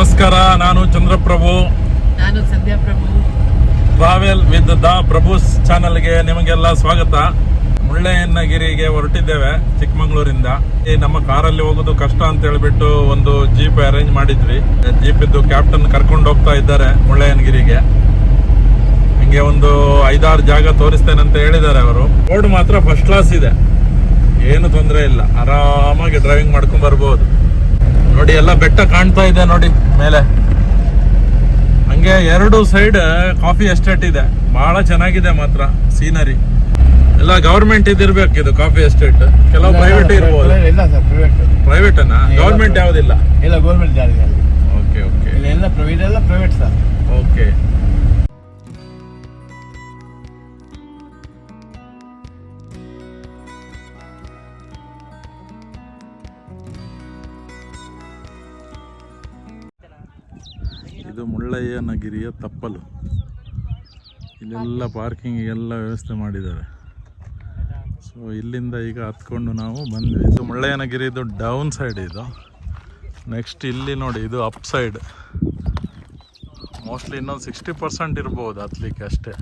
ನಮಸ್ಕಾರ, ನಾನು ಚಂದ್ರಪ್ರಭು. ನಾನು ಸಂಧ್ಯಾ ಪ್ರಭು. ಟ್ರಾವೆಲ್ ವಿತ್ ದ ಪ್ರಭುಸ್ ಚಾನಲ್ಗೆ ನಿಮಗೆಲ್ಲ ಸ್ವಾಗತ. ಮುಳ್ಳಯ್ಯನಗಿರಿಗೆ ಹೊರಟಿದ್ದೇವೆ ಚಿಕ್ಕಮಂಗ್ಳೂರಿಂದ. ನಮ್ಮ ಕಾರಲ್ಲಿ ಹೋಗೋದು ಕಷ್ಟ ಅಂತ ಹೇಳ್ಬಿಟ್ಟು ಒಂದು ಜೀಪ್ ಅರೇಂಜ್ ಮಾಡಿದ್ವಿ. ಜೀಪ್ ಇದ್ದು ಕ್ಯಾಪ್ಟನ್ ಕರ್ಕೊಂಡು ಹೋಗ್ತಾ ಇದ್ದಾರೆ ಮುಳ್ಳಯ್ಯನಗಿರಿಗೆ. ಹಂಗೆ ಒಂದು 5-6 ಜಾಗ ತೋರಿಸ್ತೇನೆ ಅಂತ ಹೇಳಿದ್ದಾರೆ ಅವರು. ರೋಡ್ ಮಾತ್ರ ಫಸ್ಟ್ ಕ್ಲಾಸ್ ಇದೆ, ಏನು ತೊಂದರೆ ಇಲ್ಲ, ಆರಾಮಾಗಿ ಡ್ರೈವಿಂಗ್ ಮಾಡ್ಕೊಂಡ್ ಬರ್ಬೋದು. ನೋಡಿ ಎಲ್ಲ ಬೆಟ್ಟ ಕಾಣ್ತಾ ಇದೆ ನೋಡಿ ಮೇಲೆ. ಹಂಗೆ 2 ಸೈಡ್ ಕಾಫಿ ಎಸ್ಟೇಟ್ ಇದೆ, ಬಹಳ ಚೆನ್ನಾಗಿದೆ ಮಾತ್ರ ಸೀನರಿ. ಎಲ್ಲ ಗವರ್ಮೆಂಟ್ ಇದಿರ್ಬೇಕು ಇದು ಕಾಫಿ ಎಸ್ಟೇಟ್. ಕೆಲವು ಪ್ರೈವೇಟ್ ಇರ್ಬೋದು. ಪ್ರೈವೇಟ್ ಅನ್ನ ಗವರ್ಮೆಂಟ್ ಯಾವ್ದಿಲ್ಲ. ಇಲ್ಲ ಗವರ್ಮೆಂಟ್ ಜಾರಿ. ಓಕೆ ಓಕೆ, ಎಲ್ಲ ಪ್ರೈವೇಟ್ ಸರ್. ಓಕೆ. ಇದು ಮುಳ್ಳಯ್ಯನಗಿರಿಯ ತಪ್ಪಲು. ಇಲ್ಲೆಲ್ಲ ಪಾರ್ಕಿಂಗ್ ಎಲ್ಲ ವ್ಯವಸ್ಥೆ ಮಾಡಿದ್ದಾರೆ. ಸೊ ಇಲ್ಲಿಂದ ಈಗ ಹತ್ಕೊಂಡು ನಾವು ಬಂದ್ವಿ. ಇದು ಮುಳ್ಳಯ್ಯನಗಿರಿದು ಡೌನ್ ಸೈಡ್ ಇದು. ನೆಕ್ಸ್ಟ್ ಇಲ್ಲಿ ನೋಡಿ, ಇದು ಅಪ್ ಸೈಡ್. ಮೋಸ್ಟ್ಲಿ ಇನ್ನೊಂದು 60% ಇರ್ಬೋದು ಹತ್ಲಿಕ್ಕೆ ಅಷ್ಟೇ.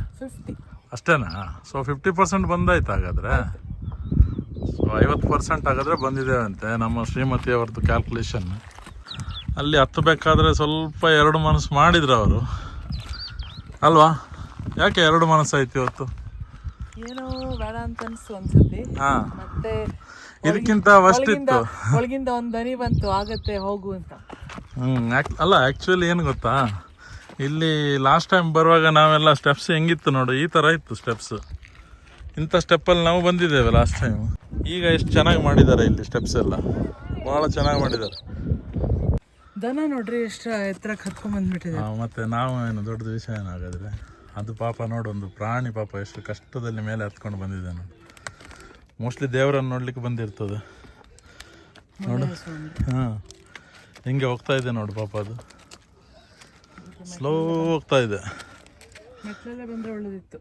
ಅಷ್ಟೇನಾ? ಸೊ 50% ಬಂದಾಯ್ತು ಹಾಗಾದರೆ. ಸೊ 50% ಹಾಗಾದರೆ ಬಂದಿದ್ದೇವೆ ಅಂತೆ ನಮ್ಮ ಶ್ರೀಮತಿಯವ್ರದ್ದು ಕ್ಯಾಲ್ಕುಲೇಷನ್. ಅಲ್ಲಿ ಹತ್ತಬೇಕಾದ್ರೆ ಸ್ವಲ್ಪ 2 ಮನಸ್ಸು ಮಾಡಿದ್ರು ಅವರು ಅಲ್ವಾ? ಯಾಕೆ 2 ಮನಸ್ಸಾಯ್ತು ಇವತ್ತು? ಏನೋ ಬೇಡ ಅಂತ ಅನ್ಸ್ತು ಅನ್ಸುತ್ತೆ. ಮತ್ತೆ ಇದಕ್ಕಿಂತ ಫಸ್ಟ್ ಇತ್ತು, ಒಳಗಿಂದ ಒಂದು ದನಿ ಬಂತು, ಆಗತ್ತೆ ಹೋಗು ಅಂತ. ಅಲ್ಲ ಆ್ಯಕ್ಚುಲಿ ಏನು ಗೊತ್ತಾ, ಇಲ್ಲಿ ಲಾಸ್ಟ್ ಟೈಮ್ ಬರುವಾಗ ನಾವೆಲ್ಲ ಸ್ಟೆಪ್ಸ್ ಹೆಂಗಿತ್ತು ನೋಡು, ಈ ಥರ ಇತ್ತು ಸ್ಟೆಪ್ಸ್. ಇಂಥ ಸ್ಟೆಪ್ಪಲ್ಲಿ ನಾವು ಬಂದಿದ್ದೇವೆ ಲಾಸ್ಟ್ ಟೈಮ್. ಈಗ ಎಷ್ಟು ಚೆನ್ನಾಗಿ ಮಾಡಿದ್ದಾರೆ ಇಲ್ಲಿ ಸ್ಟೆಪ್ಸ್ ಎಲ್ಲ, ಭಾಳ ಚೆನ್ನಾಗಿ ಮಾಡಿದ್ದಾರೆ. ದನ ನೋಡ್ರಿ ಎಷ್ಟು ಎತ್ತರಕ್ಕೆ ಹತ್ಕೊಂಡ್ ಬಂದ್ಬಿಟ್ಟಿದೆ. ಮತ್ತೆ ನಾವು ಏನು ದೊಡ್ಡದು ವಿಷಯ ಏನಾಗಾದ್ರೆ ಅದು ಪಾಪ ನೋಡು, ಒಂದು ಪ್ರಾಣಿ ಪಾಪ ಎಷ್ಟು ಕಷ್ಟದಲ್ಲಿ ಮೇಲೆ ಹತ್ಕೊಂಡು ಬಂದಿದೆ ನೋಡಿ. ಮೋಸ್ಟ್ಲಿ ದೇವರನ್ನು ನೋಡ್ಲಿಕ್ಕೆ ಬಂದಿರ್ತದೆ ನೋಡು. ಹಿಂಗೆ ಹೋಗ್ತಾ ಇದೆ ನೋಡು ಪಾಪ, ಅದು ಸ್ಲೋ ಹೋಗ್ತಾ ಇದೆ. ಮೆಟ್ಲೆಲ್ಲ ಬಂದ್ರೆ ಒಳ್ಳೇದಿತ್ತು.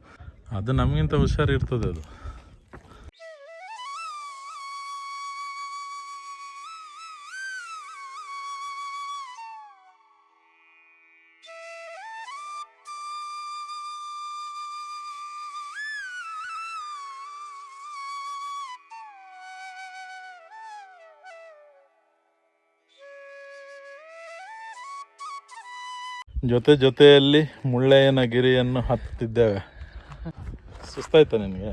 ಅದು ನಮಗಿಂತ ಹುಷಾರಿರ್ತದೆ ಅದು. ಜೊತೆಯಲ್ಲಿ ಮುಳ್ಳಯ್ಯನಗಿರಿಯನ್ನು ಹತ್ತುತ್ತಿದ್ದೇವೆ. ಸುಸ್ತಾಯ್ತಾ ನಿನಗೆ?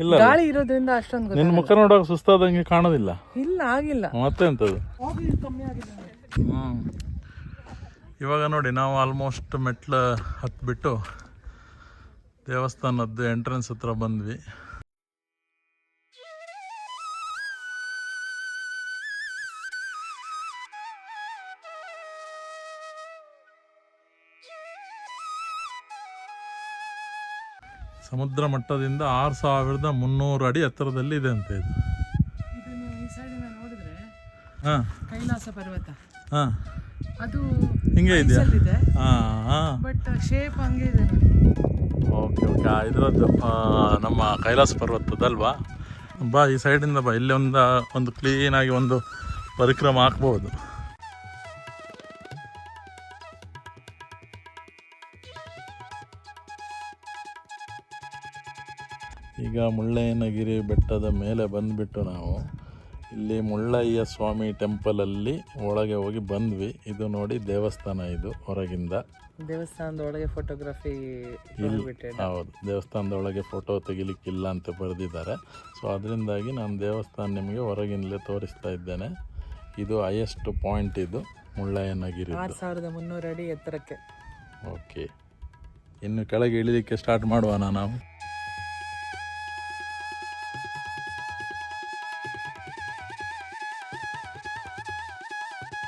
ಇಲ್ಲ, ಗಾಳಿ ಇರೋದ್ರಿಂದ ಅಷ್ಟೊಂದು ನಿನ್ನ ಮುಖ ನೋಡುವಾಗ ಸುಸ್ತಾದಂಗೆ ಕಾಣೋದಿಲ್ಲ. ಇಲ್ಲ, ಆಗಿಲ್ಲ. ಮತ್ತೆಂತದು? ಕಮ್ಮಿ ಆಗಿದೆ. ಇವಾಗ ನೋಡಿ ನಾವು ಆಲ್ಮೋಸ್ಟ್ ಮೆಟ್ಲು ಹತ್ಬಿಟ್ಟು ದೇವಸ್ಥಾನದ್ದು ಎಂಟ್ರೆನ್ಸ್ ಹತ್ರ ಬಂದ್ವಿ. ಸಮುದ್ರ ಮಟ್ಟದಿಂದ 6300 ಅಡಿ ಎತ್ತರದಲ್ಲಿ ಇದೆ ಅಂತ ಇದು. ಈ ಸೈಡಿನ ನೋಡಿದ್ರೆ ಕೈಲಾಸ ಪರ್ವತ ಅದು ಹಿಂಗೆ ಇದೆಯಾ? ಬಟ್ ಶೇಪ್ ಹಂಗೆ ಇದೆ ನೋಡಿ. ಓಕೆ ಓಕೆ, ಇದರದ್ದು ನಮ್ಮ ಕೈಲಾಸ ಪರ್ವತದಲ್ವಾ? ಬಾ ಈ ಸೈಡಿಂದ ಬಾ, ಇಲ್ಲಿ ಒಂದು ಕ್ಲೀನಾಗಿ ಒಂದು ಪರಿಕ್ರಮ ಹಾಕ್ಬೋದು. ಈಗ ಮುಳ್ಳಯ್ಯನಗಿರಿ ಬೆಟ್ಟದ ಮೇಲೆ ಬಂದುಬಿಟ್ಟು ನಾವು ಇಲ್ಲಿ ಮುಳ್ಳಯ್ಯ ಸ್ವಾಮಿ ಟೆಂಪಲಲ್ಲಿ ಒಳಗೆ ಹೋಗಿ ಬಂದ್ವಿ. ಇದು ನೋಡಿ ದೇವಸ್ಥಾನ, ಇದು ಹೊರಗಿಂದ. ದೇವಸ್ಥಾನದ ಒಳಗೆ ಫೋಟೋಗ್ರಫಿ ಹೌದು, ದೇವಸ್ಥಾನದ ಒಳಗೆ ಫೋಟೋ ತೆಗಿಲಿಕ್ಕಿಲ್ಲ ಅಂತ ಬರೆದಿದ್ದಾರೆ. ಸೊ ಅದರಿಂದಾಗಿ ನಾನು ದೇವಸ್ಥಾನ ನಿಮಗೆ ಹೊರಗಿನಲ್ಲೇ ತೋರಿಸ್ತಾ ಇದ್ದೇನೆ. ಇದು ಹೈಯೆಸ್ಟ್ ಪಾಯಿಂಟ್, ಇದು ಮುಳ್ಳಯ್ಯನಗಿರಿ 6300 ಅಡಿ ಎತ್ತರಕ್ಕೆ. ಓಕೆ, ಇನ್ನು ಕೆಳಗೆ ಇಳಿಲಿಕ್ಕೆ ಸ್ಟಾರ್ಟ್ ಮಾಡುವನಾ ನಾವು?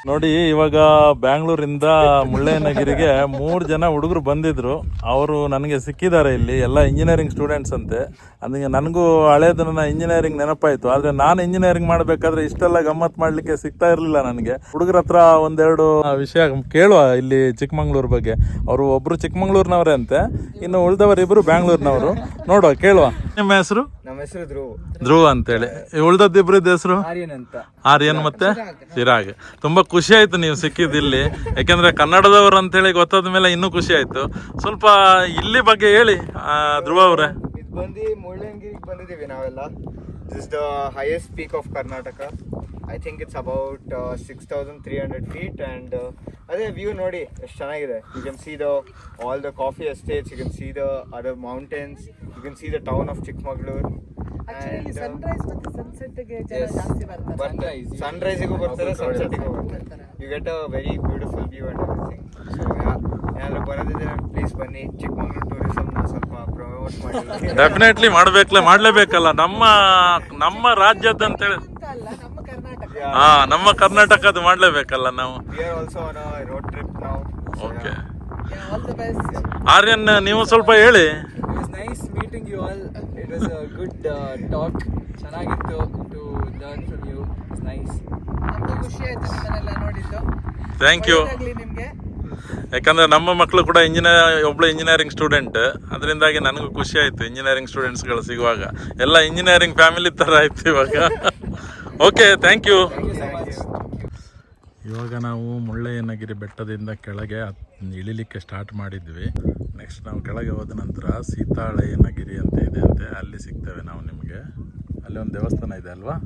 ನೋಡಿ, ಇವಾಗ ಬ್ಯಾಂಗ್ಳೂರಿಂದ ಮುಳ್ಳಯ್ಯನಗಿರಿಗೆ 3 ಜನ ಹುಡುಗರು ಬಂದಿದ್ರು. ಅವರು ನನಗೆ ಸಿಕ್ಕಿದ್ದಾರೆ ಇಲ್ಲಿ, ಎಲ್ಲ ಇಂಜಿನಿಯರಿಂಗ್ ಸ್ಟೂಡೆಂಟ್ಸ್ ಅಂತೆ. ಅದಕ್ಕೆ ನನಗೂ ಹಳೇದು ನನ್ನ ಇಂಜಿನಿಯರಿಂಗ್ ನೆನಪಾಯಿತು. ಆದರೆ ನಾನು ಇಂಜಿನಿಯರಿಂಗ್ ಮಾಡಬೇಕಾದ್ರೆ ಇಷ್ಟೆಲ್ಲ ಗಮ್ಮತ್ತು ಮಾಡಲಿಕ್ಕೆ ಸಿಗ್ತಾ ಇರಲಿಲ್ಲ ನನಗೆ. ಹುಡುಗರ ಹತ್ರ ಒಂದೆರಡು ವಿಷಯ ಕೇಳುವ ಇಲ್ಲಿ ಚಿಕ್ಕಮಂಗ್ಳೂರು ಬಗ್ಗೆ. ಅವರು ಒಬ್ಬರು ಚಿಕ್ಕಮಂಗ್ಳೂರಿನವರೇ ಅಂತೆ, ಇನ್ನು ಉಳಿದವರು ಇಬ್ಬರು ಬ್ಯಾಂಗ್ಳೂರಿನವರು. ನೋಡುವ, ಕೇಳುವ. ನಿಮ್ಮ ಹೆಸರು? ನಮ್ಮ ಹೆಸರು ಧ್ರುವ್. ಧ್ರುವ ಅಂತೇಳಿ. ಉಳ್ದದ್ದಿಬ್ರದ್ದು ಹೆಸರು? ಆರ್ಯನ್ ಅಂತ. ಆರ್ಯನ್ ಮತ್ತೆ ಚಿರಾಗ್. ತುಂಬಾ ಖುಷಿ ಆಯ್ತು ನೀವು ಸಿಕ್ಕಿದ್ದಿಲ್ಲಿ, ಯಾಕಂದ್ರೆ ಕನ್ನಡದವ್ರು ಅಂತೇಳಿ ಗೊತ್ತಾದ ಮೇಲೆ ಇನ್ನೂ ಖುಷಿ ಆಯ್ತು. ಸ್ವಲ್ಪ ಇಲ್ಲಿ ಬಗ್ಗೆ ಹೇಳಿ ಧ್ರುವ ಅವರೇ. ಇದು ಬಂದು ಮುಳ್ಳಯ್ಯನಗಿರಿಗೆ ಬಂದಿದ್ದೀವಿ ನಾವೆಲ್ಲ. This the highest peak of Karnataka. I think it's about 6,300 feet and ಅದೇ ವ್ಯೂ ನೋಡಿ ಎಷ್ಟು ಚೆನ್ನಾಗಿದೆ. You can see the all the coffee estates, you can see the other mountains, you can see the town of Chikkamagaluru. Sunrise ಮತ್ತೆ ಸನ್ಸೆಟ್ಗೆ ಜನ ಜಾಸ್ತಿ ಬರ್ತಾರೆ. ಸನ್ರೈಸಿಗೂ ಬರ್ತಾರೆ, ಸನ್ಸೆಟ್ಗೂ ಬರ್ತಾರೆ. You get a very beautiful view and everything. So ಏನಾದ್ರು ಬರೋದಿದ್ರೆ ಪ್ಲೀಸ್ ಬನ್ನಿ. ಚಿಕ್ಕಮಗಳೂರು ಟೂರಿಸಮ್ನ ಸ್ವಲ್ಪ ಪ್ರಮೋಟ್ ಮಾಡಿ. ಡೆಫಿನೆಟ್ಲಿ ಮಾಡ್ಲೇಬೇಕಲ್ಲ, ನಮ್ಮ ರಾಜ್ಯದ ಅಂತೇಳಿ. ಅಲ್ಲ, ನಮ್ಮ ಕರ್ನಾಟಕ. ನಮ್ಮ ಕರ್ನಾಟಕದ ಮಾಡ್ಲೇಬೇಕಲ್ಲ ನಾವು. We are also on a road trip now. Okay. All the best. Aryan ನೀವು ಸ್ವಲ್ಪ ಹೇಳಿ. It was nice meeting you all. It was a good talk. ಚೆನ್ನಾಗಿತ್ತು to learn from you. It's nice. ನಮ್ಗೂ ಖುಷಿ ಆಯ್ತು ನಿಮ್ಮನ್ನೆಲ್ಲ ನೋಡಿದ್ದು. Thank you. ಒಳ್ಳೆದಾಗ್ಲಿ ನಿಮ್ಗೆ. ಯಾಕಂದ್ರೆ ನಮ್ಮ ಮಕ್ಕಳು ಕೂಡ ಒಬ್ಳು ಇಂಜಿನಿಯರಿಂಗ್ ಸ್ಟೂಡೆಂಟ್, ಅದರಿಂದಾಗಿ ನನಗೂ ಖುಷಿ ಆಯ್ತು ಇಂಜಿನಿಯರಿಂಗ್ ಸ್ಟೂಡೆಂಟ್ಸ್ಗಳು ಸಿಗುವಾಗ. ಎಲ್ಲ ಇಂಜಿನಿಯರಿಂಗ್ ಫ್ಯಾಮಿಲಿ ಥರ ಆಯ್ತು ಇವಾಗ. Okay, thank you. ಇವಾಗ ನಾವು ಮುಳ್ಳಯ್ಯನಗಿರಿ ಬೆಟ್ಟದಿಂದ ಕೆಳಗೆ ಇಳಿಲಿಕ್ಕೆ ಸ್ಟಾರ್ಟ್ ಮಾಡಿದ್ವಿ. ನೆಕ್ಸ್ಟ್ ನಾವು ಕೆಳಗೆ ಹೋದ ನಂತರ ಸೀತಾಳಯ್ಯನಗಿರಿ ಅಂತ ಇದೆ ಅಂತೆ, ಅಲ್ಲಿ ಸಿಗ್ತೇವೆ ನಾವು ನಿಮಗೆ. ಅಲ್ಲಿ ಒಂದು ದೇವಸ್ಥಾನ ಇದೆ ಅಲ್ವಾ.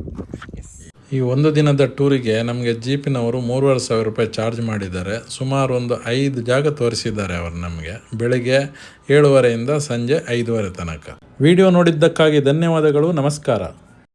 ಈ ಒಂದು ದಿನದ ಟೂರಿಗೆ ನಮಗೆ ಜೀಪಿನವರು 3,500 ರೂಪಾಯಿ ಚಾರ್ಜ್ ಮಾಡಿದ್ದಾರೆ. ಸುಮಾರು ಒಂದು 5 ಜಾಗ ತೋರಿಸಿದ್ದಾರೆ ಅವರು ನಮಗೆ, ಬೆಳಿಗ್ಗೆ 7:30 ಇಂದ ಸಂಜೆ 5:30 ತನಕ. ವಿಡಿಯೋ ನೋಡಿದ್ದಕ್ಕಾಗಿ ಧನ್ಯವಾದಗಳು. ನಮಸ್ಕಾರ.